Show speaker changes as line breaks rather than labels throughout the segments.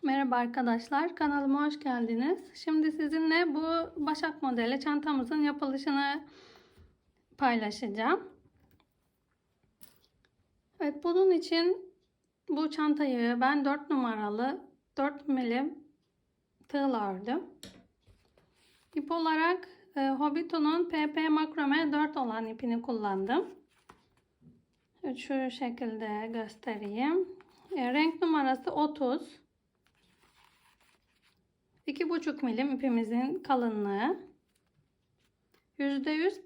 Merhaba arkadaşlar, kanalıma hoş geldiniz. Şimdi sizinle bu Başak modeli çantamızın yapılışını paylaşacağım. Evet, bunun için bu çantayı ben 4 numaralı 4 milim tığla ördüm. İp olarak Hobito'nun PP Makrome 4 olan ipini kullandım. Şu şekilde göstereyim. Renk numarası 30. 2,5 milim ipimizin kalınlığı. %100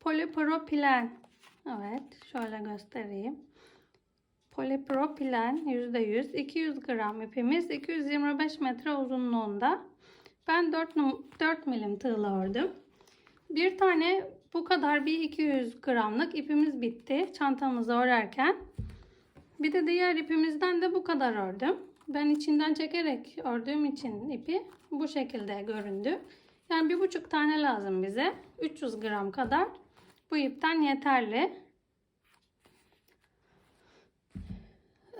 polipropilen. Evet, şöyle göstereyim. Polipropilen %100. 200 gram ipimiz 225 metre uzunluğunda. Ben 4 milim tığla ördüm. Bir tane bu kadar bir 200 gramlık ipimiz bitti çantamızı örerken. Bir de diğer ipimizden de bu kadar ördüm. Ben içinden çekerek ördüğüm için ipi bu şekilde göründü. Yani 1,5 tane lazım bize. 300 gram kadar bu ipten yeterli.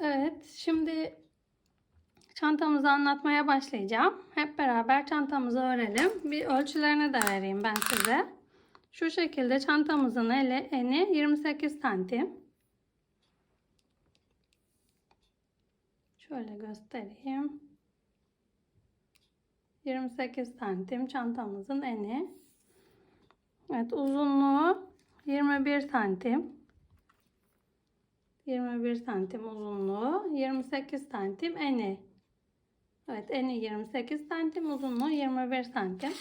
Evet, şimdi çantamızı anlatmaya başlayacağım. Hep beraber çantamızı örelim. Bir ölçülerini de vereyim ben size. Şu şekilde çantamızın eni 28 santim. Şöyle göstereyim. 28 santim çantamızın eni. Evet, uzunluğu 21 santim. 21 santim uzunluğu, 28 santim eni. Evet, eni 28 santim, uzunluğu 21 santim.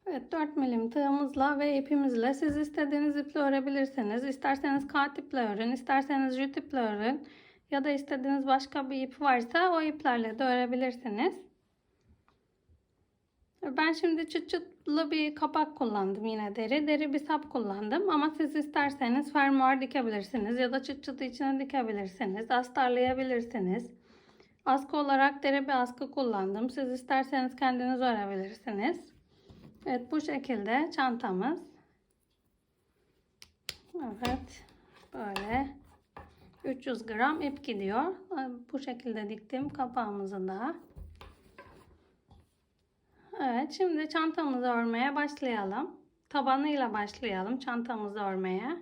Evet, 4 milim tığımızla ve ipimizle siz istediğiniz iple örebilirsiniz. İsterseniz K iple örün, isterseniz jüt iple örün ya da istediğiniz başka bir ip varsa o iplerle de örebilirsiniz. Ben şimdi çıt çıtlı bir kapak kullandım, yine deri bir sap kullandım, ama siz isterseniz fermuar dikebilirsiniz ya da çıt çıtı içine dikebilirsiniz, astarlayabilirsiniz. Askı olarak deri bir askı kullandım, siz isterseniz kendiniz örebilirsiniz. Evet, bu şekilde çantamız. Evet, böyle 300 gram ip gidiyor. Bu şekilde diktim kapağımızı da. Evet, şimdi çantamızı örmeye başlayalım. Tabanıyla başlayalım çantamızı örmeye.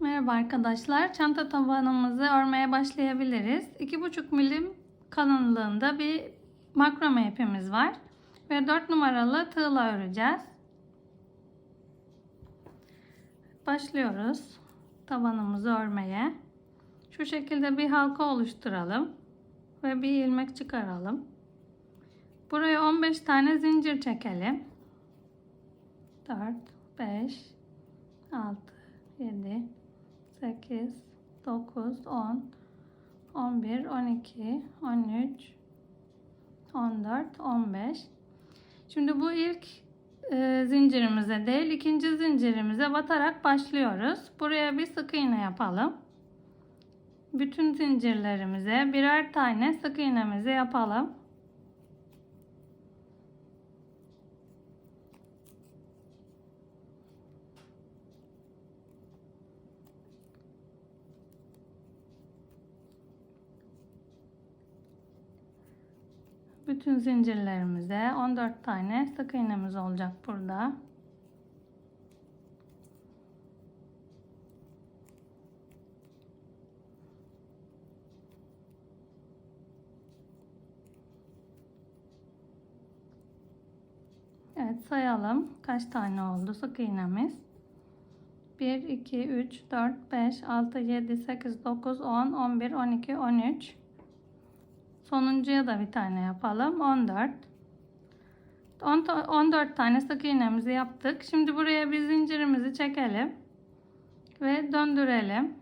Merhaba arkadaşlar, çanta tabanımızı örmeye başlayabiliriz. 2,5 milim kalınlığında bir makrome ipimiz var ve 4 numaralı tığla öreceğiz. Başlıyoruz tabanımızı örmeye. Şu şekilde bir halka oluşturalım ve bir ilmek çıkaralım. Buraya 15 tane zincir çekelim. 4, 5, 6, 7, 8, 9, 10, 11, 12, 13, 14, 15. Şimdi bu ilk zincirimize değil, ikinci zincirimize batarak başlıyoruz. Buraya bir sık iğne yapalım. Bütün zincirlerimize birer tane sık iğnemizi yapalım. Bütün zincirlerimize 14 tane sık iğnemiz olacak burada. Evet, sayalım kaç tane oldu sık iğnemiz. 1, 2, 3, 4, 5, 6, 7, 8, 9, 10, 11, 12, 13. Sonuncuya da bir tane yapalım. 14. 14 tane sık iğnemizi yaptık. Şimdi buraya bir zincirimizi çekelim ve döndürelim.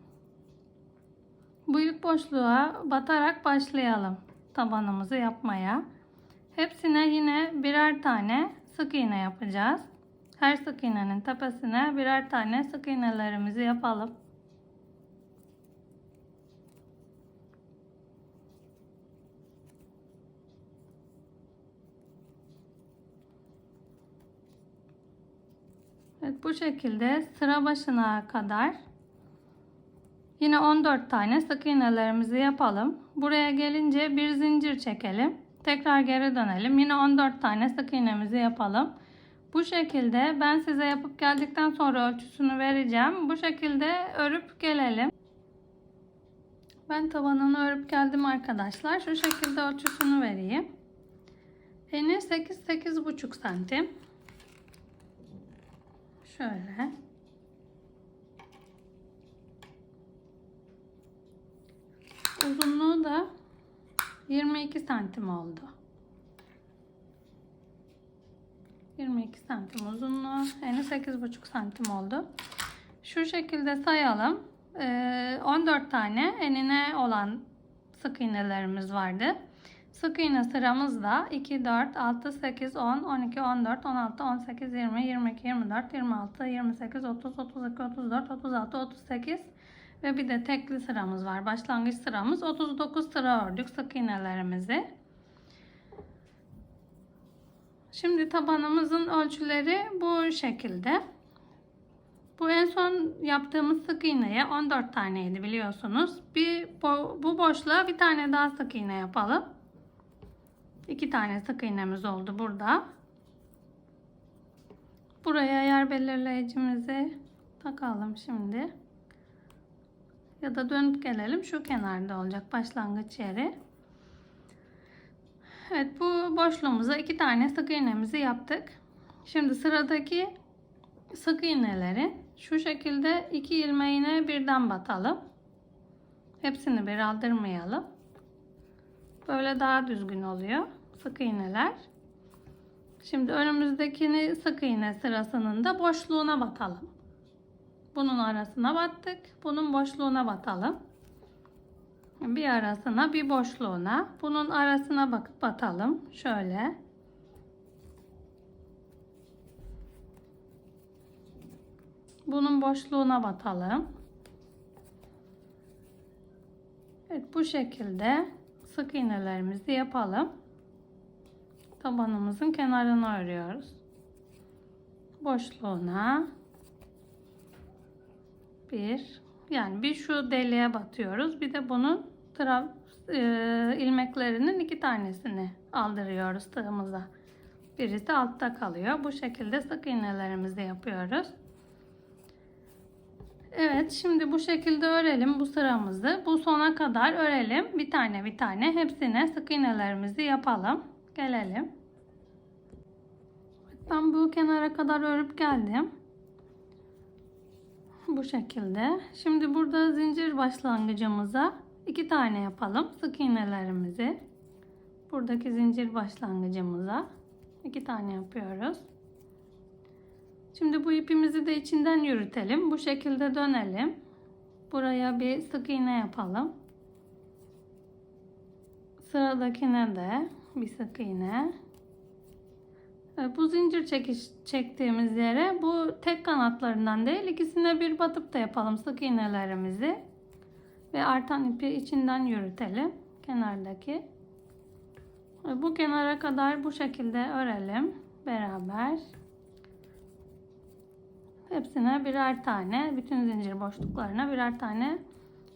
Bu ilk boşluğa batarak başlayalım tabanımızı yapmaya. Hepsine yine birer tane sık iğne yapacağız. Her sık iğnenin tepesine birer tane sık iğnelerimizi yapalım. Evet, bu şekilde sıra başına kadar Yine 14 tane sık iğnelerimizi yapalım. Buraya gelince bir zincir çekelim. Tekrar geri dönelim. Yine 14 tane sık iğnemizi yapalım. Bu şekilde ben size yapıp geldikten sonra ölçüsünü vereceğim. Bu şekilde örüp gelelim. Ben tabanını örüp geldim arkadaşlar. Şu şekilde ölçüsünü vereyim. Eni 8-8,5 santim. Şöyle. Uzunluğu da 22 santim oldu. 22 santim uzunluğu. Eni 8,5 santim oldu. Şu şekilde sayalım. 14 tane enine olan sık iğnelerimiz vardı. Sık iğne sıramızda 2, 4, 6, 8, 10, 12, 14, 16, 18, 20, 22, 24, 26, 28, 30, 32, 34, 36, 38 ve bir de tekli sıramız var. Başlangıç sıramız 39 sıra ördük sık iğnelerimizi. Şimdi tabanımızın ölçüleri bu şekilde. Bu en son yaptığımız sık iğneye 14 taneydi biliyorsunuz. Bu boşluğa bir tane daha sık iğne yapalım. 2 tane sık iğnemiz oldu burada. Buraya yer belirleyicimizi takalım şimdi. Ya da dönüp gelelim. Şu kenarda olacak başlangıç yeri. Evet, bu boşluğumuza 2 tane sık iğnemizi yaptık. Şimdi sıradaki sık iğneleri şu şekilde 2 ilmeğine birden batalım. Hepsini bir aldırmayalım. Böyle daha düzgün oluyor sık iğneler. Şimdi önümüzdekini sık iğne sırasının da boşluğuna batalım. Bunun arasına battık. Bunun boşluğuna batalım. Bir arasına, bir boşluğuna. Bunun arasına bakıp batalım. Şöyle. Bunun boşluğuna batalım. Evet, bu şekilde sık iğnelerimizi yapalım. Tabanımızın kenarını örüyoruz. Boşluğuna bir şu deliğe batıyoruz. Bir de bunun ilmeklerinin 2 tanesini aldırıyoruz tığımıza. Birisi altta kalıyor. Bu şekilde sık iğnelerimizi yapıyoruz. Evet, şimdi bu şekilde örelim bu sıramızı. Bu sona kadar örelim. Bir tane bir tane hepsine sık iğnelerimizi yapalım. Gelelim. Ben bu kenara kadar örüp geldim. Bu şekilde. Şimdi burada zincir başlangıcımıza 2 tane yapalım. Sık iğnelerimizi. Buradaki zincir başlangıcımıza 2 tane yapıyoruz. Şimdi bu ipimizi de içinden yürütelim. Bu şekilde dönelim. Buraya bir sık iğne yapalım. Sıradakine de bir sık iğne. Bu zincir çektiğimiz yere bu tek kanatlarından değil ikisine bir batıp da yapalım sık iğnelerimizi. Ve artan ipi içinden yürütelim. Kenardaki. Bu kenara kadar bu şekilde örelim. Beraber. Hepsine birer tane, bütün zincir boşluklarına birer tane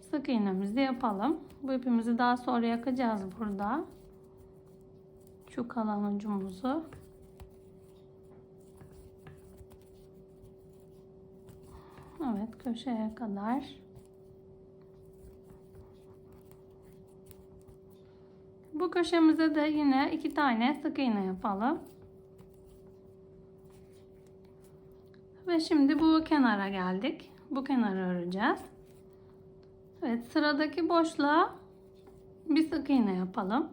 sık iğnemizi yapalım. Bu ipimizi daha sonra yakacağız burada. Şu kalan ucumuzu. Evet, köşeye kadar. Bu köşemize de yine 2 tane sık iğne yapalım. Ve şimdi bu kenara geldik. Bu kenarı öreceğiz. Evet, sıradaki boşluğa bir sık iğne yapalım.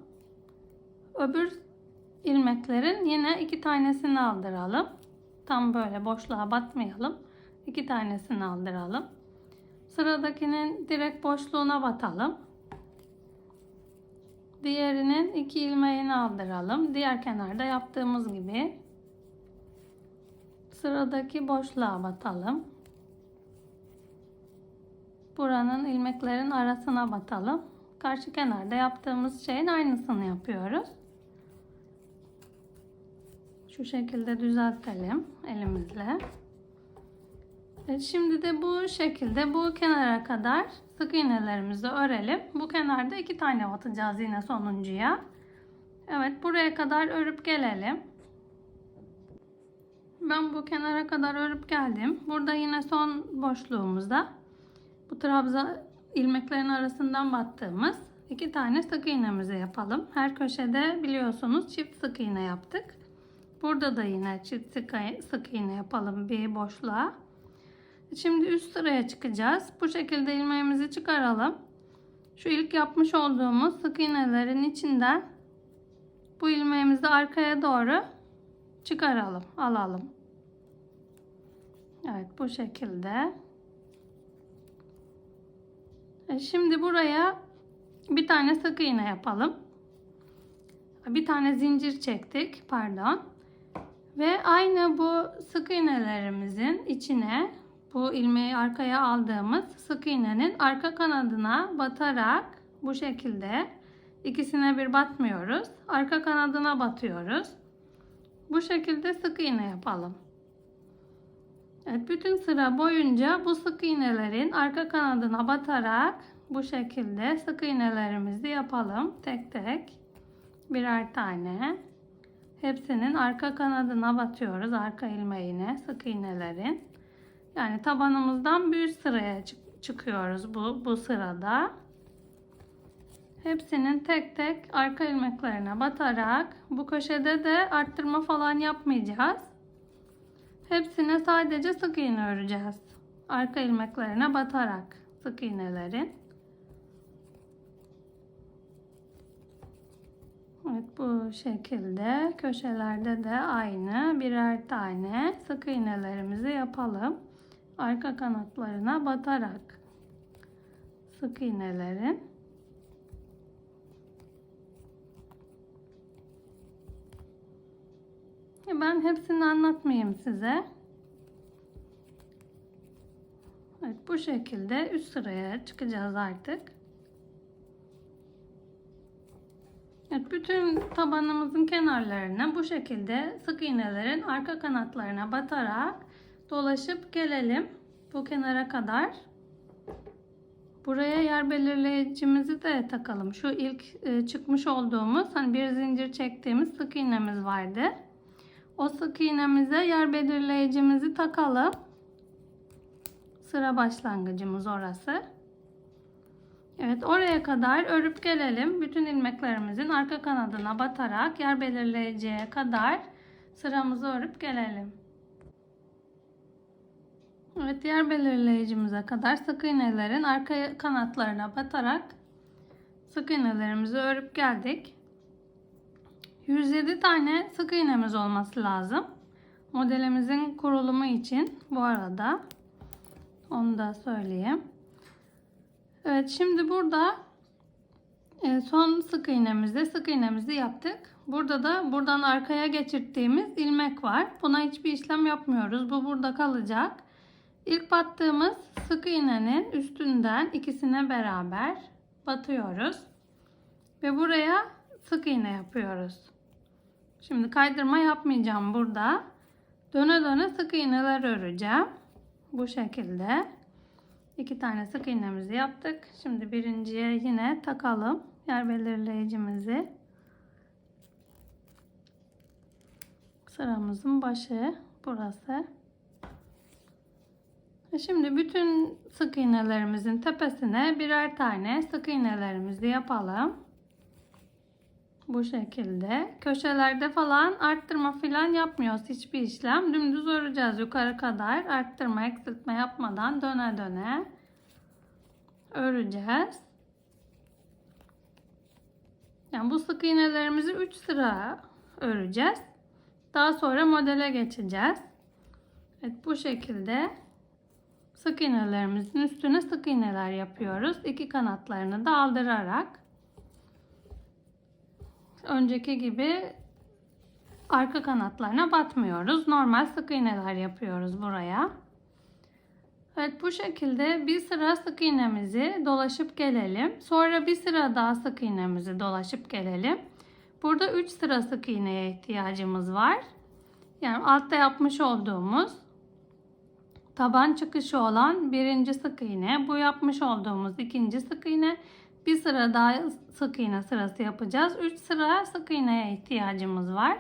Öbür ilmeklerin yine 2 tanesini aldıralım. Tam böyle boşluğa batmayalım. 2 tanesini aldıralım. Sıradakinin direkt boşluğuna batalım. Diğerinin 2 ilmeğini aldıralım. Diğer kenarda yaptığımız gibi. Sıradaki boşluğa batalım. Buranın ilmeklerin arasına batalım. Karşı kenarda yaptığımız şeyin aynısını yapıyoruz. Şu şekilde düzeltelim elimizle. Şimdi de bu şekilde bu kenara kadar sık iğnelerimizi örelim. Bu kenarda 2 tane batacağız yine sonuncuya. Evet, buraya kadar örüp gelelim. Ben bu kenara kadar örüp geldim. Burada yine son boşluğumuzda bu trabzan ilmeklerin arasından battığımız 2 tane sık iğnemizi yapalım. Her köşede biliyorsunuz çift sık iğne yaptık. Burada da yine çift sık iğne yapalım bir boşluğa. Şimdi üst sıraya çıkacağız. Bu şekilde ilmeğimizi çıkaralım. Şu ilk yapmış olduğumuz sık iğnelerin içinden bu ilmeğimizi arkaya doğru çıkaralım, alalım. Evet, bu şekilde. Şimdi buraya bir tane sık iğne yapalım. Bir tane zincir çektik, pardon. Ve aynı bu sık iğnelerimizin içine bu ilmeği arkaya aldığımız sık iğnenin arka kanadına batarak bu şekilde ikisine bir batmıyoruz. Arka kanadına batıyoruz. Bu şekilde sık iğne yapalım. Evet, bütün sıra boyunca bu sık iğnelerin arka kanadına batarak bu şekilde sık iğnelerimizi yapalım. Tek tek birer tane. Hepsinin arka kanadına batıyoruz. Arka ilmeğine sık iğnelerin. Yani tabanımızdan bir sıraya çıkıyoruz bu sırada. Hepsinin tek tek arka ilmeklerine batarak bu köşede de arttırma falan yapmayacağız. Hepsine sadece sık iğne öreceğiz. Arka ilmeklerine batarak sık iğnelerin. Evet, bu şekilde köşelerde de aynı birer tane sık iğnelerimizi yapalım. Arka kanatlarına batarak sık iğnelerin. Ben hepsini anlatmayayım size. Evet, bu şekilde üst sıraya çıkacağız artık. Evet, bütün tabanımızın kenarlarına bu şekilde sık iğnelerin arka kanatlarına batarak dolaşıp gelelim bu kenara kadar. Buraya yer belirleyicimizi de takalım. Şu ilk çıkmış olduğumuz hani bir zincir çektiğimiz sık iğnemiz vardı. O sık iğnemize yer belirleyicimizi takalım. Sıra başlangıcımız orası. Evet, oraya kadar örüp gelelim. Bütün ilmeklerimizin arka kanadına batarak yer belirleyiciye kadar sıramızı örüp gelelim. Evet, yer belirleyicimize kadar sık iğnelerin arka kanatlarına batarak sık iğnelerimizi örüp geldik. 107 tane sık iğnemiz olması lazım. Modelimizin kurulumu için bu arada. Onu da söyleyeyim. Evet, şimdi burada son sık iğnemizi yaptık. Burada da buradan arkaya geçirdiğimiz ilmek var. Buna hiçbir işlem yapmıyoruz. Bu burada kalacak. İlk battığımız sık iğnenin üstünden ikisine beraber batıyoruz. Ve buraya sık iğne yapıyoruz. Şimdi kaydırma yapmayacağım burada. Döne döne sık iğneler öreceğim. Bu şekilde. 2 tane sık iğnemizi yaptık. Şimdi birinciye yine takalım yer belirleyicimizi. Sıramızın başı burası. Şimdi bütün sık iğnelerimizin tepesine birer tane sık iğnelerimizi yapalım. Bu şekilde. Köşelerde falan arttırma falan yapmıyoruz. Hiçbir işlem. Dümdüz öreceğiz yukarı kadar. Arttırma, eksiltme yapmadan döne döne öreceğiz. Yani bu sık iğnelerimizi 3 sıra öreceğiz. Daha sonra modele geçeceğiz. Evet, bu şekilde sık iğnelerimizin üstüne sık iğneler yapıyoruz. İki kanatlarını da aldırarak. Önceki gibi arka kanatlarına batmıyoruz. Normal sık iğneler yapıyoruz buraya. Evet, bu şekilde bir sıra sık iğnemizi dolaşıp gelelim. Sonra bir sıra daha sık iğnemizi dolaşıp gelelim. Burada 3 sıra sık iğneye ihtiyacımız var. Yani altta yapmış olduğumuz taban çıkışı olan birinci sık iğne. Bu yapmış olduğumuz ikinci sık iğne. Bir sıra daha sık iğne sırası yapacağız. 3 sıra sık iğneye ihtiyacımız var.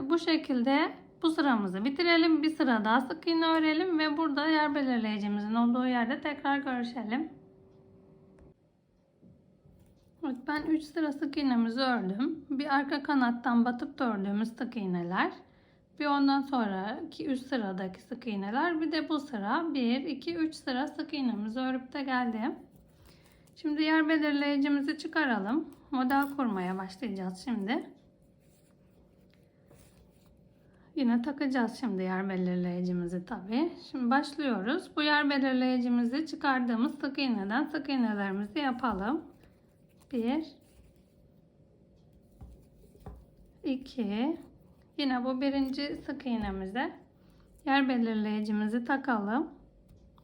Bu şekilde bu sıramızı bitirelim. Bir sıra daha sık iğne örelim ve burada yer belirleyicimizin olduğu yerde tekrar görüşelim. Evet, ben 3 sıra sık iğnemizi ördüm. Bir arka kanattan batıp da ördüğümüz sık iğneler. Bir ondan sonraki üst sıradaki sık iğneler. Bir de bu sıra 1, 2, 3 sıra sık iğnemizi örüp de geldim. Şimdi yer belirleyicimizi çıkaralım. Model kurmaya başlayacağız şimdi. Yine takacağız şimdi yer belirleyicimizi tabi. Şimdi başlıyoruz. Bu yer belirleyicimizi çıkardığımız sık iğneden sık iğnelerimizi yapalım. 1, 2, yine bu birinci sık iğnemize yer belirleyicimizi takalım.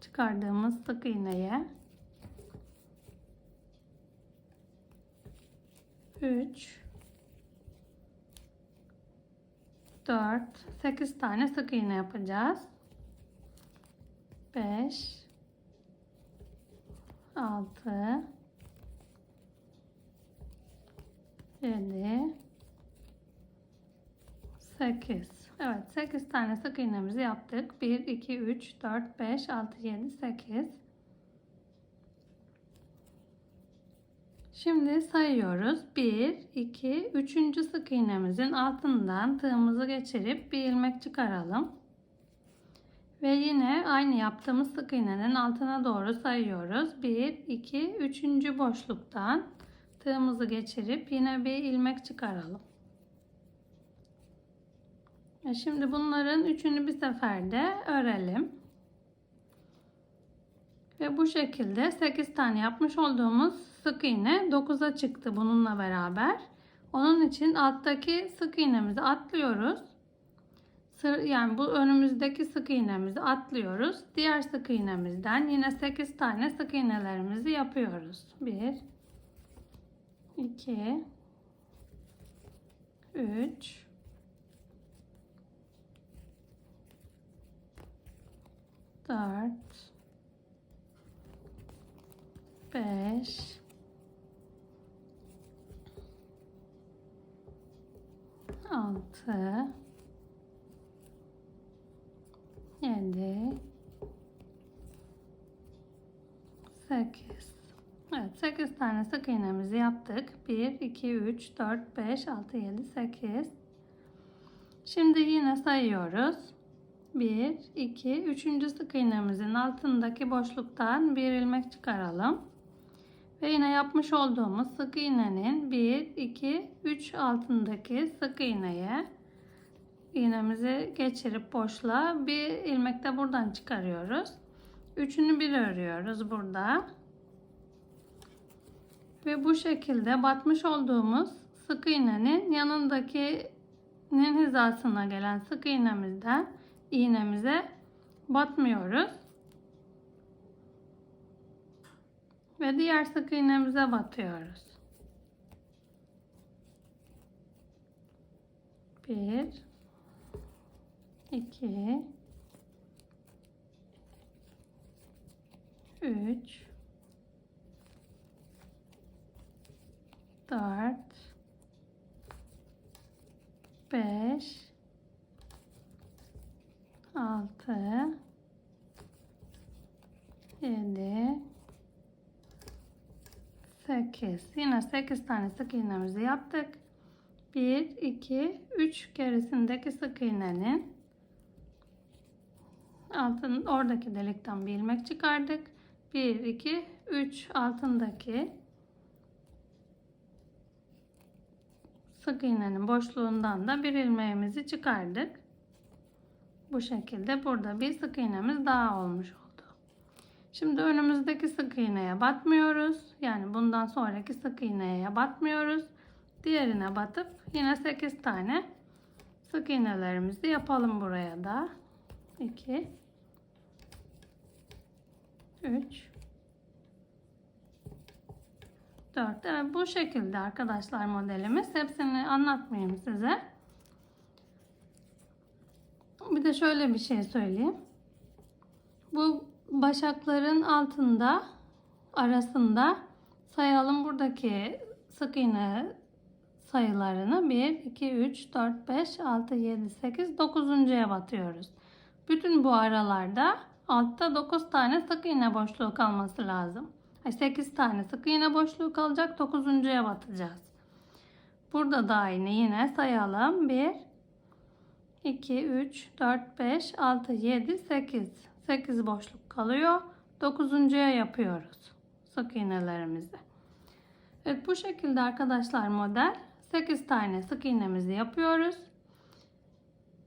Çıkardığımız sık iğneye. 3, 4, 8 tane sık iğne yapacağız. 5, 6, 7, 8. Evet, 8 tane sık iğnemizi yaptık. 1, 2, 3, 4, 5, 6, 7, 8. Şimdi sayıyoruz. 1, 2, 3. sık iğnemizin altından tığımızı geçirip bir ilmek çıkaralım. Ve yine aynı yaptığımız sık iğnenin altına doğru sayıyoruz. 1, 2, 3. boşluktan tığımızı geçirip yine bir ilmek çıkaralım. Ve şimdi bunların üçünü bir seferde örelim. Ve bu şekilde 8 tane yapmış olduğumuz sık iğne 9'a çıktı bununla beraber. Onun için alttaki sık iğnemizi atlıyoruz. Yani bu önümüzdeki sık iğnemizi atlıyoruz. Diğer sık iğnemizden yine 8 tane sık iğnelerimizi yapıyoruz. 1, 2, 3, 4, 5, 6, 7, 8. Evet, 8 tane sık iğnemizi yaptık. 1, 2, 3, 4, 5, 6, 7, 8. Şimdi yine sayıyoruz. 1, 2, 3. sık iğnemizin altındaki boşluktan bir ilmek çıkaralım. Ve yine yapmış olduğumuz sık iğnenin 1, 2, 3 altındaki sık iğneye iğnemizi geçirip boşluğa bir ilmek de buradan çıkarıyoruz. Üçünü bir örüyoruz burada. Ve bu şekilde batmış olduğumuz sık iğnenin yanındakinin hizasına gelen sık iğnemizden iğnemize batmıyoruz. Ve diğer sık iğnemize batıyoruz. 1, 2, 3, 4, 5, 6, 7, 8. Yine 8 tane sık iğnemizi yaptık. 1, 2, 3 gerisindeki sık iğnenin oradaki delikten bir ilmek çıkardık. 1, 2, 3 altındaki sık iğnenin boşluğundan da bir ilmeğimizi çıkardık. Bu şekilde burada bir sık iğnemiz daha olmuş oldu. Şimdi önümüzdeki sık iğneye batmıyoruz. Yani bundan sonraki sık iğneye batmıyoruz. Diğerine batıp yine 8 tane sık iğnelerimizi yapalım buraya da. 2, 3, 4. Evet, bu şekilde arkadaşlar modelimiz. Hepsini anlatmayayım size. Bir de şöyle bir şey söyleyeyim. Bu başakların altında, arasında sayalım buradaki sık iğne sayılarını. 1, 2, 3, 4, 5, 6, 7, 8, 9'uncuya batıyoruz. Bütün bu aralarda altta 9 tane sık iğne boşluğu kalması lazım. 8 tane sık iğne boşluğu kalacak, 9'uncuya batacağız. Burada da aynı, yine sayalım. 1, 2, 3, 4, 5, 6, 7, 8. 8 boşluk kalıyor. 9'uncuya yapıyoruz sık iğnelerimizi. Evet, bu şekilde arkadaşlar model. 8 tane sık iğnemizi yapıyoruz.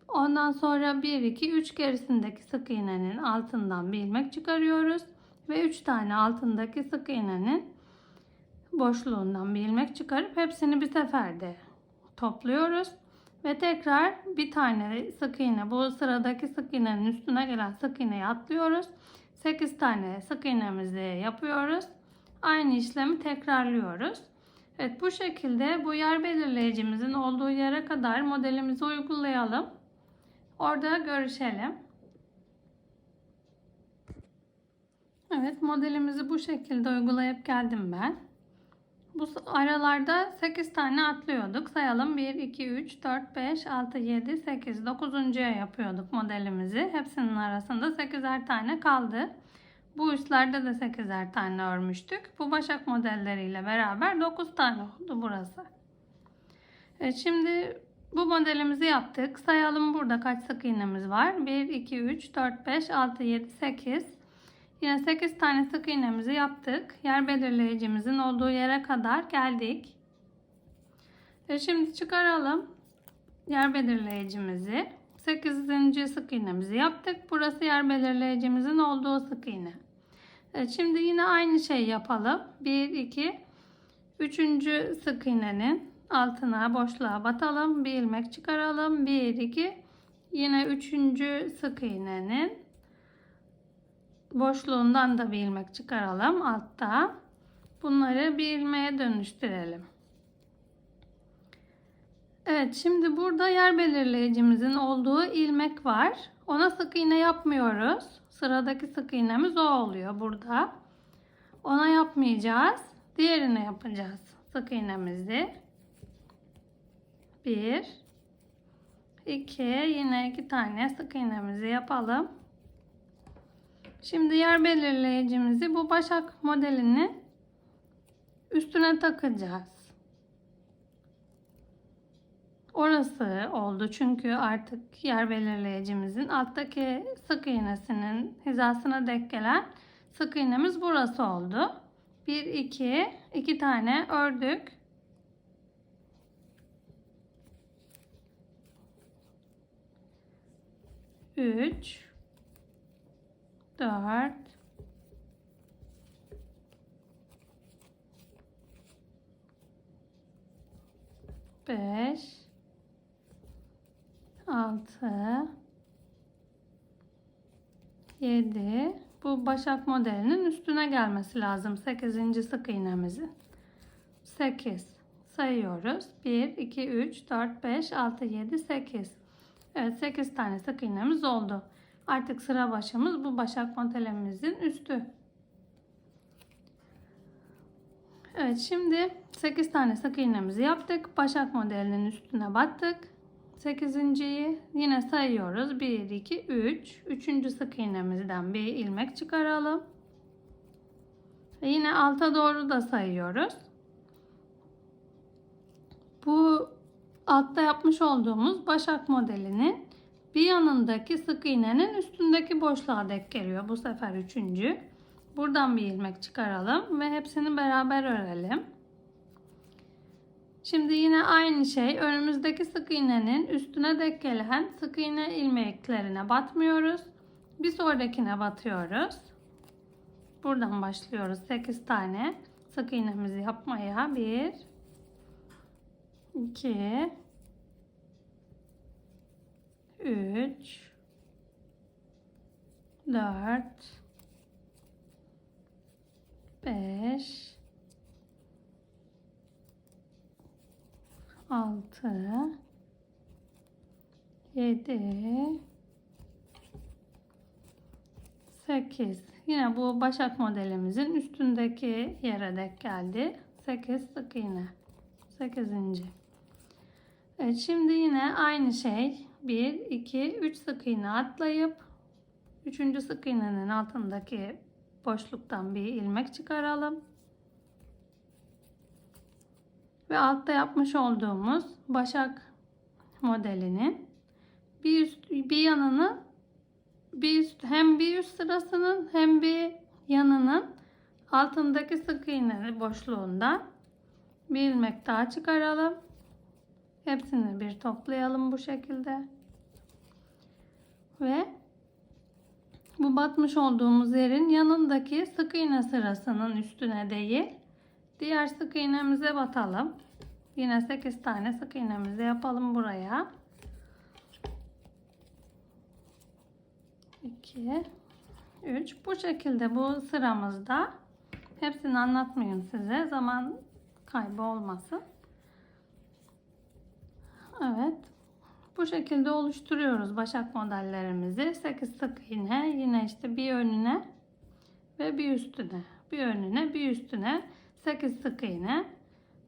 Ondan sonra 1, 2, 3 gerisindeki sık iğnenin altından bir ilmek çıkarıyoruz. Ve 3 tane altındaki sık iğnenin boşluğundan bir ilmek çıkarıp hepsini bir seferde topluyoruz. Ve tekrar bir tane sık iğne, bu sıradaki sık iğnenin üstüne gelen sık iğneyi atlıyoruz. 8 tane sık iğnemizi yapıyoruz. Aynı işlemi tekrarlıyoruz. Evet, bu şekilde bu yer belirleyicimizin olduğu yere kadar modelimizi uygulayalım. Orada görüşelim. Evet, modelimizi bu şekilde uygulayıp geldim ben. Bu aralarda 8 tane atlıyorduk. Sayalım. 1, 2, 3, 4, 5, 6, 7, 8. 9'uncuya yapıyorduk modelimizi. Hepsinin arasında 8'er tane kaldı. Bu üstlerde de 8'er tane örmüştük. Bu başak modelleriyle beraber 9 tane oldu burası. Evet, şimdi bu modelimizi yaptık. Sayalım burada kaç sık iğnemiz var. 1, 2, 3, 4, 5, 6, 7, 8. Yine 8 tane sık iğnemizi yaptık. Yer belirleyicimizin olduğu yere kadar geldik. Şimdi çıkaralım yer belirleyicimizi. 8. sık iğnemizi yaptık. Burası yer belirleyicimizin olduğu sık iğne. Şimdi yine aynı şeyi yapalım. 1, 2, 3. sık iğnenin altına, boşluğa batalım. Bir ilmek çıkaralım. 1, 2, yine 3. sık iğnenin boşluğundan da bir ilmek çıkaralım altta. Bunları bir ilmeğe dönüştürelim. Evet, şimdi burada yer belirleyicimizin olduğu ilmek var. Ona sık iğne yapmıyoruz. Sıradaki sık iğnemiz o oluyor burada. Ona yapmayacağız. Diğerine yapacağız sık iğnemizi. 1, 2, yine 2 tane sık iğnemizi yapalım. Şimdi yer belirleyicimizi bu başak modelinin üstüne takacağız. Orası oldu çünkü artık yer belirleyicimizin alttaki sık iğnesinin hizasına denk gelen sık iğnemiz burası oldu. 1, 2, 2 tane ördük. Üç, 4, 5, 6, 7. Bu başak modelinin üstüne gelmesi lazım 8. sık iğnemizin. 8 sayıyoruz. 1, 2, 3, 4, 5, 6, 7, 8. Evet, 8 tane sık iğnemiz oldu. Artık sıra başımız bu başak modelimizin üstü. Evet, şimdi 8 tane sık iğnemizi yaptık. Başak modelinin üstüne battık. 8.'yi yine sayıyoruz. 1, 2, 3. 3. sık iğnemizden bir ilmek çıkaralım. Ve yine alta doğru da sayıyoruz. Bu altta yapmış olduğumuz başak modelinin bir yanındaki sık iğnenin üstündeki boşluğa denk geliyor. Bu sefer 3. Buradan bir ilmek çıkaralım ve hepsini beraber örelim. Şimdi yine aynı şey, önümüzdeki sık iğnenin üstüne denk gelen sık iğne ilmeklerine batmıyoruz. Bir sonrakine batıyoruz. Buradan başlıyoruz 8 tane sık iğnemizi yapmaya. 1, 2, 3, 4, 5, 6, 7, 8. Yine bu başak modelimizin üstündeki yere denk geldi. 8 sık iğne. 8. Evet, şimdi yine aynı şey. 1, 2, 3 sık iğne atlayıp 3. sık iğnenin altındaki boşluktan bir ilmek çıkaralım. Ve altta yapmış olduğumuz başak modelinin bir yanını hem bir üst sırasının hem bir yanının altındaki sık iğne boşluğundan bir ilmek daha çıkaralım. Hepsini bir toplayalım bu şekilde. Ve bu batmış olduğumuz yerin yanındaki sık iğne sırasının üstüne değil, diğer sık iğnemize batalım. Yine 8 tane sık iğnemizi yapalım buraya. 2, 3. Bu şekilde bu sıramızda, hepsini anlatmayayım size, zaman kaybı olmasın. Evet. Bu şekilde oluşturuyoruz başak modellerimizi. 8 sık iğne, yine işte bir önüne ve bir üstüne, bir önüne bir üstüne 8 sık iğne.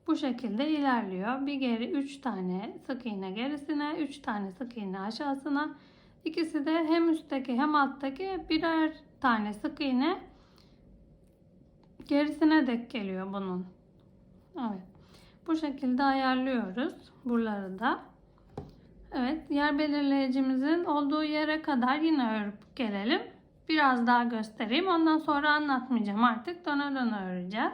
Bu şekilde ilerliyor. Bir geri 3 tane sık iğne gerisine, 3 tane sık iğne aşağısına. İkisi de hem üstteki hem alttaki birer tane sık iğne gerisine denk geliyor bunun. Evet. Bu şekilde ayarlıyoruz buraları da. Evet, yer belirleyicimizin olduğu yere kadar yine örüp gelelim. Biraz daha göstereyim. Ondan sonra anlatmayacağım artık. Döne döne öreceğiz.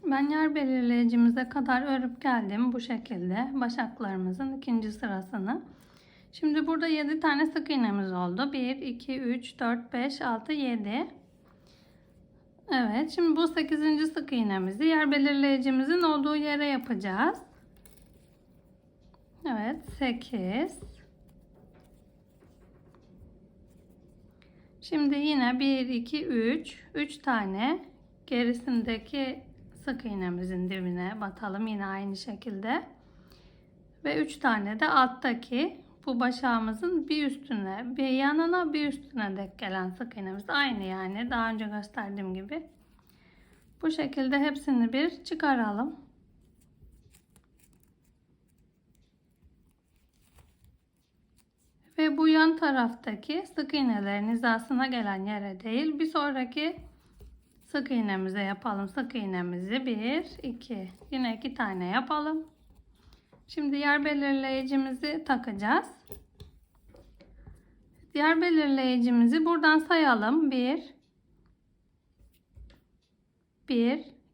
Ben yer belirleyicimize kadar örüp geldim bu şekilde. Başaklarımızın ikinci sırasını. Şimdi burada 7 tane sık iğnemiz oldu. 1, 2, 3, 4, 5, 6, 7. Evet, şimdi bu 8. sık iğnemizi yer belirleyicimizin olduğu yere yapacağız. Evet, 8. Şimdi yine 1, 2, 3 tane gerisindeki sık iğnemizin dibine batalım yine aynı şekilde. Ve 3 tane de alttaki bu başağımızın bir üstüne, bir yanına, bir üstüne denk gelen sık iğnemiz. Aynı yani daha önce gösterdiğim gibi. Bu şekilde hepsini bir çıkaralım. Ve bu yan taraftaki sık iğnelerin hizasına gelen yere değil, bir sonraki sık iğnemize yapalım. Sık iğnemizi 1, 2, yine 2 tane yapalım. Şimdi yer belirleyicimizi takacağız. Yer belirleyicimizi buradan sayalım. 1,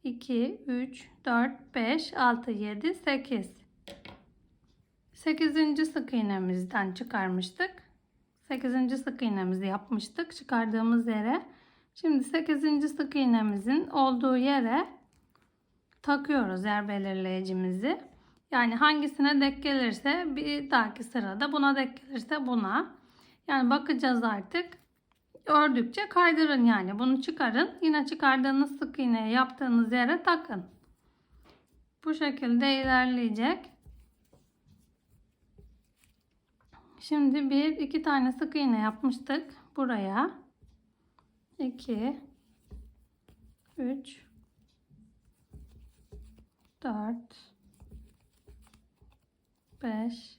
2, 3, 4, 5, 6, 7, 8. 8. sık iğnemizden çıkarmıştık. 8. sık iğnemizi yapmıştık çıkardığımız yere. Şimdi 8. sık iğnemizin olduğu yere takıyoruz yer belirleyicimizi. Yani hangisine denk gelirse bir dahaki sırada buna denk gelirse buna. Yani bakacağız artık. Ördükçe kaydırın yani. Bunu çıkarın. Yine çıkardığınız sık iğneyi yaptığınız yere takın. Bu şekilde ilerleyecek. Şimdi 1, 2 tane sık iğne yapmıştık. Buraya. 2, 3, 4, 5,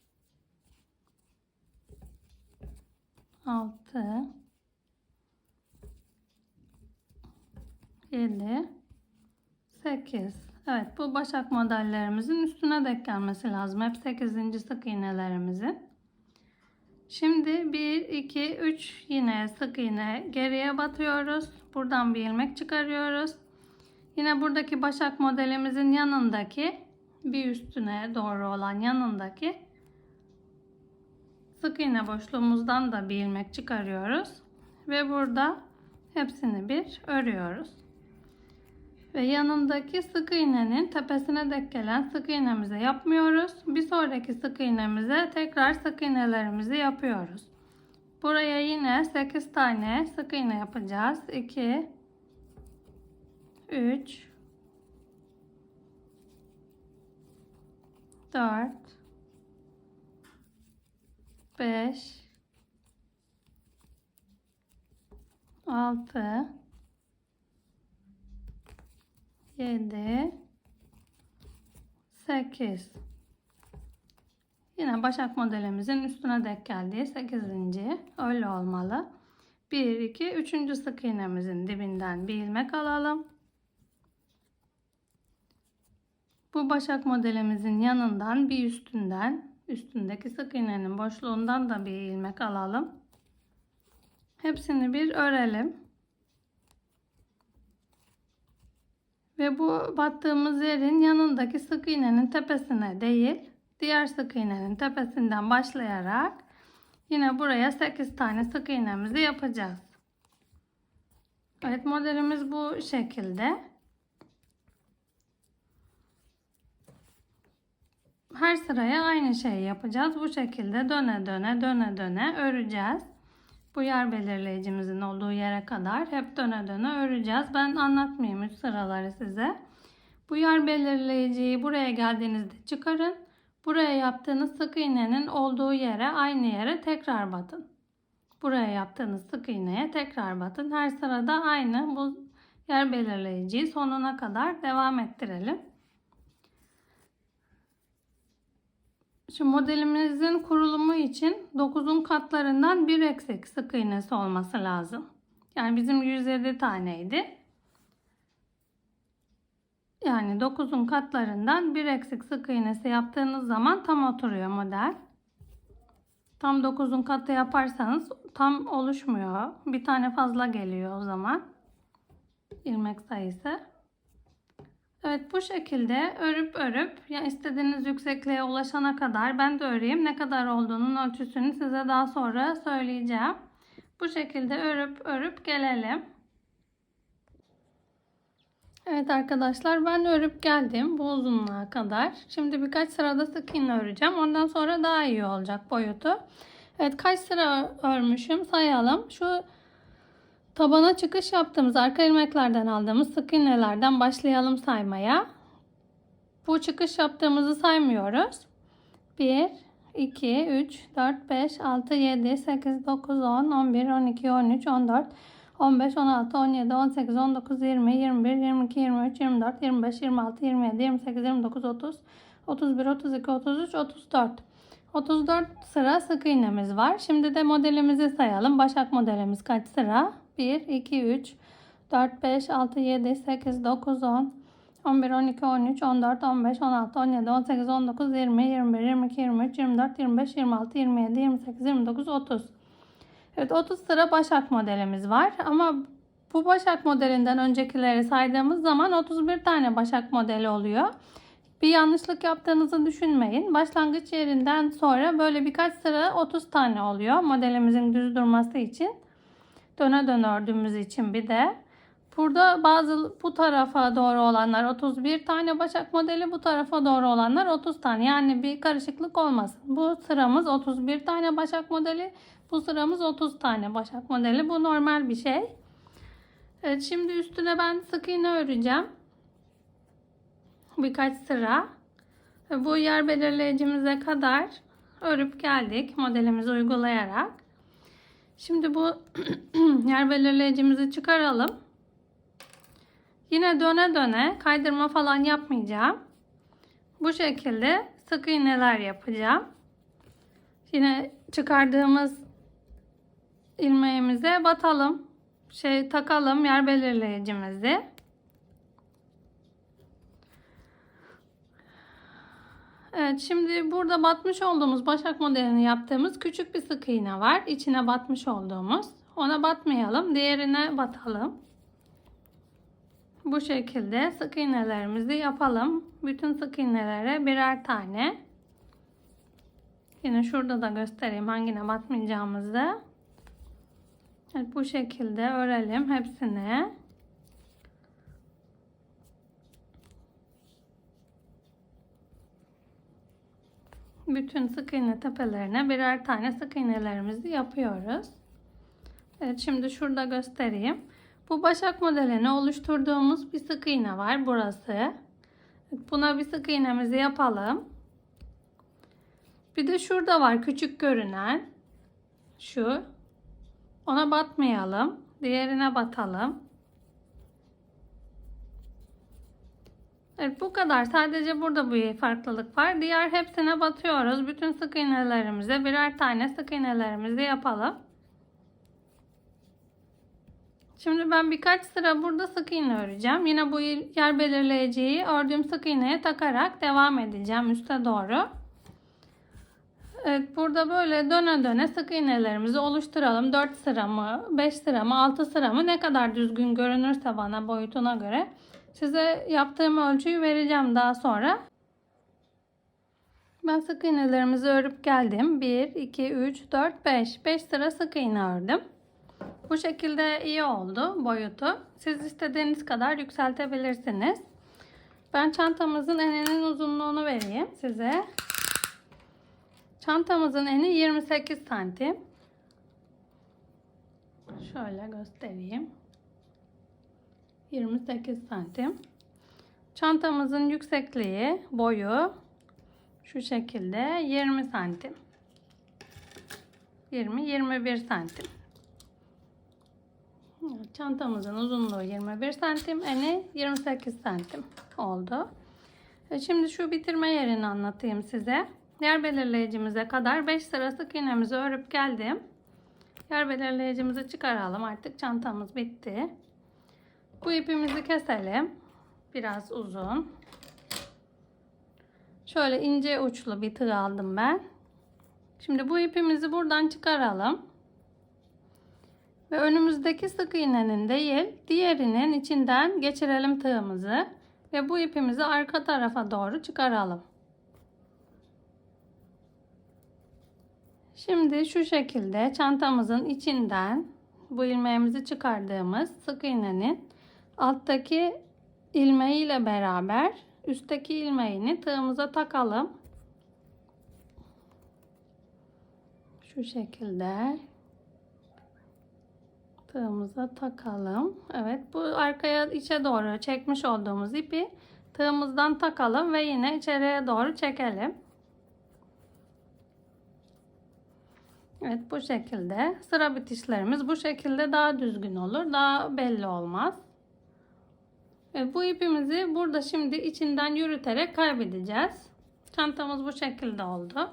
6, 7, 8. Evet, bu başak modellerimizin üstüne denk gelmesi lazım. Hep 8. sık iğnelerimizin. Şimdi 1, 2, 3 yine sık iğne geriye batıyoruz. Buradan bir ilmek çıkarıyoruz. Yine buradaki başak modelimizin yanındaki bir üstüne doğru olan yanındaki sık iğne boşluğumuzdan da bir ilmek çıkarıyoruz. Ve burada hepsini bir örüyoruz. Ve yanındaki sık iğnenin tepesine denk gelen sık iğnemizi yapmıyoruz. Bir sonraki sık iğnemize tekrar sık iğnelerimizi yapıyoruz. Buraya yine 8 tane sık iğne yapacağız. 2, 3, 4, 5, 6, 7, 8. Yine başak modelimizin üstüne denk geldiği 8. öyle olmalı. 1, 2, 3. sık iğnemizin dibinden bir ilmek alalım. Bu başak modelimizin yanından bir üstündeki sık iğnenin boşluğundan da bir ilmek alalım. Hepsini bir örelim. Ve bu battığımız yerin yanındaki sık iğnenin tepesine değil, diğer sık iğnenin tepesinden başlayarak yine buraya 8 tane sık iğnemizi yapacağız. Evet, modelimiz bu şekilde. Her sıraya aynı şeyi yapacağız. Bu şekilde döne döne öreceğiz. Bu yer belirleyicimizin olduğu yere kadar hep döne döne öreceğiz. Ben anlatmayayım 3 sıraları size. Bu yer belirleyiciyi buraya geldiğinizde çıkarın. Buraya yaptığınız sık iğnenin olduğu yere, aynı yere tekrar batın. Buraya yaptığınız sık iğneye tekrar batın. Her sırada aynı bu yer belirleyiciyi sonuna kadar devam ettirelim. Şu modelimizin kurulumu için 9'un katlarından bir eksik sık iğnesi olması lazım. Yani bizim 107 taneydi. Yani 9'un katlarından bir eksik sık iğnesi yaptığınız zaman tam oturuyor model. Tam 9'un katı yaparsanız tam oluşmuyor. Bir tane fazla geliyor o zaman. İlmek sayısı. Evet, bu şekilde örüp yani istediğiniz yüksekliğe ulaşana kadar ben de öreyim. Ne kadar olduğunun ölçüsünü size daha sonra söyleyeceğim. Bu şekilde örüp gelelim. Evet arkadaşlar, ben örüp geldim bu uzunluğa kadar. Şimdi birkaç sırada sık iğne öreceğim. Ondan sonra daha iyi olacak boyutu. Evet, kaç sıra örmüşüm sayalım. Şu tabana çıkış yaptığımız arka ilmeklerden aldığımız sık iğnelerden başlayalım saymaya. Bu çıkış yaptığımızı saymıyoruz. 1, 2, 3, 4, 5, 6, 7, 8, 9, 10, 11, 12, 13, 14, 15, 16, 17, 18, 19, 20, 21, 22, 23, 24, 25, 26, 27, 28, 29, 30, 31, 32, 33, 34. 34 sıra sık iğnemiz var. Şimdi de modelimizi sayalım. Başak modelimiz kaç sıra? 1, 2, 3, 4, 5, 6, 7, 8, 9, 10, 11, 12, 13, 14, 15, 16, 17, 18, 19, 20, 21, 22, 23, 24, 25, 26, 27, 28, 29, 30. Evet, 30 sıra başak modelimiz var. Ama bu başak modelinden öncekileri saydığımız zaman 31 tane başak modeli oluyor. Bir yanlışlık yaptığınızı düşünmeyin. Başlangıç yerinden sonra böyle birkaç sıra 30 tane oluyor. Modelimizin düz durması için. Döne döne ördüğümüz için bir de. Burada bu tarafa doğru olanlar 31 tane başak modeli, bu tarafa doğru olanlar 30 tane. Yani bir karışıklık olmasın. Bu sıramız 31 tane başak modeli, bu sıramız 30 tane başak modeli. Bu normal bir şey. Evet, şimdi üstüne ben sık iğne öreceğim. Birkaç sıra. Bu yer belirleyicimize kadar örüp geldik modelimizi uygulayarak. Şimdi bu yer belirleyicimizi çıkaralım. Yine döne döne kaydırma falan yapmayacağım. Bu şekilde sık iğneler yapacağım. Yine çıkardığımız ilmeğimize batalım. Takalım yer belirleyicimizi. Evet, şimdi burada batmış olduğumuz başak modelini yaptığımız küçük bir sık iğne var. İçine batmış olduğumuz. Ona batmayalım. Diğerine batalım. Bu şekilde sık iğnelerimizi yapalım. Bütün sık iğnelere birer tane. Yine şurada da göstereyim hangine batmayacağımızı. Evet, bu şekilde örelim hepsini. Bütün sık iğne tepelerine birer tane sık iğnelerimizi yapıyoruz. Evet, şimdi şurada göstereyim. Bu başak modelini oluşturduğumuz bir sık iğne var burası. Buna bir sık iğnemizi yapalım. Bir de şurada var küçük görünen. Şu. Ona batmayalım. Diğerine batalım. Evet, bu kadar. Sadece burada bir farklılık var. Diğer hepsine batıyoruz. Bütün sık iğnelerimize birer tane sık iğnelerimizi yapalım. Şimdi ben birkaç sıra burada sık iğne öreceğim. Yine bu yer belirleyiciyi ördüğüm sık iğneye takarak devam edeceğim üste doğru. Evet, burada böyle döne döne sık iğnelerimizi oluşturalım. 4 sıra mı, 5 sıra mı, 6 sıra mı, ne kadar düzgün görünürse bana boyutuna göre. Size yaptığım ölçüyü vereceğim daha sonra. Ben sık iğnelerimizi örüp geldim. 1, 2, 3, 4, 5. 5 sıra sık iğne ördüm. Bu şekilde iyi oldu boyutu. Siz istediğiniz kadar yükseltebilirsiniz. Ben çantamızın eninin uzunluğunu vereyim size. Çantamızın eni 28 santim. Şöyle göstereyim. 28 santim. Çantamızın yüksekliği, boyu şu şekilde 20 santim. 20-21 santim. Çantamızın uzunluğu 21 santim, eni 28 santim oldu. Şimdi şu bitirme yerini anlatayım size. Yer belirleyicimize kadar 5 sıra sık iğnemizi örüp geldim. Yer belirleyicimizi çıkaralım. Artık çantamız bitti. Bu ipimizi keselim. Biraz uzun. Şöyle ince uçlu bir tığ aldım ben. Şimdi bu ipimizi buradan çıkaralım. Ve önümüzdeki sık iğnenin değil, diğerinin içinden geçirelim tığımızı. Ve bu ipimizi arka tarafa doğru çıkaralım. Şimdi şu şekilde çantamızın içinden bu ilmeğimizi çıkardığımız sık iğnenin alttaki ilmeğiyle beraber üstteki ilmeğini tığımıza takalım. Şu şekilde tığımıza takalım. Evet, bu arkaya içe doğru çekmiş olduğumuz ipi tığımızdan takalım ve yine içeriye doğru çekelim. Evet, bu şekilde sıra bitişlerimiz bu şekilde daha düzgün olur, daha belli olmaz. Evet, bu ipimizi burada şimdi içinden yürüterek kaybedeceğiz. Çantamız bu şekilde oldu.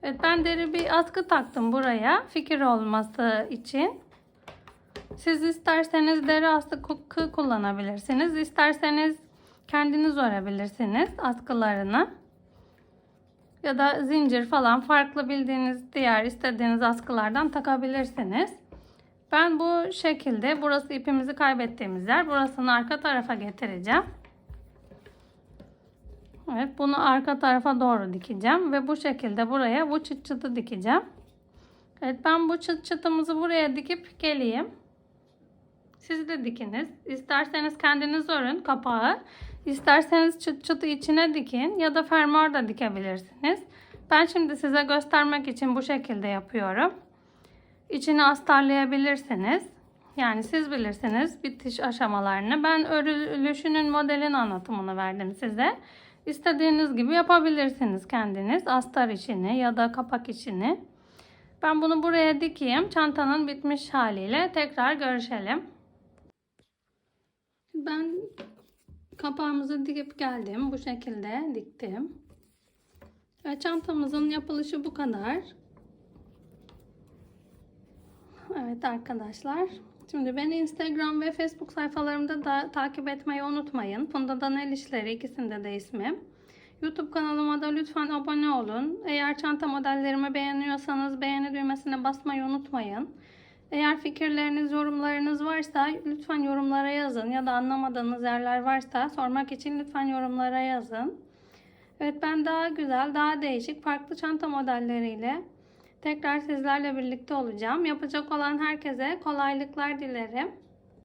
Evet, ben deri bir askı taktım buraya fikir olması için. Siz isterseniz deri askı kullanabilirsiniz. İsterseniz kendiniz örebilirsiniz askılarını. Ya da zincir falan farklı bildiğiniz diğer istediğiniz askılardan takabilirsiniz. Ben bu şekilde burası ipimizi kaybettiğimiz yer. Burasını arka tarafa getireceğim. Evet, bunu arka tarafa doğru dikeceğim ve bu şekilde buraya bu çıt çıtı dikeceğim. Evet, ben bu çıt çıtımızı buraya dikip geleyim. Siz de dikiniz. İsterseniz kendiniz örün kapağı. İsterseniz çıt çıtı içine dikin ya da fermuar da dikebilirsiniz. Ben şimdi size göstermek için bu şekilde yapıyorum. İçini astarlayabilirsiniz. Yani siz bilirsiniz bitiş aşamalarını. Ben örülüşünün modelin anlatımını verdim size. İstediğiniz gibi yapabilirsiniz kendiniz. Astar işini ya da kapak işini. Ben bunu buraya dikeyim. Çantanın bitmiş haliyle tekrar görüşelim. Ben kapağımızı dikip geldim. Bu şekilde diktim. Ve çantamızın yapılışı bu kadar. Evet arkadaşlar. Şimdi beni Instagram ve Facebook sayfalarımda da takip etmeyi unutmayın. Funda'dan El İşleri, ikisinde de ismim. YouTube kanalıma da lütfen abone olun. Eğer çanta modellerimi beğeniyorsanız beğeni düğmesine basmayı unutmayın. Eğer fikirleriniz, yorumlarınız varsa lütfen yorumlara yazın. Ya da anlamadığınız yerler varsa sormak için lütfen yorumlara yazın. Evet, ben daha güzel, daha değişik, farklı çanta modelleriyle tekrar sizlerle birlikte olacağım. Yapacak olan herkese kolaylıklar dilerim.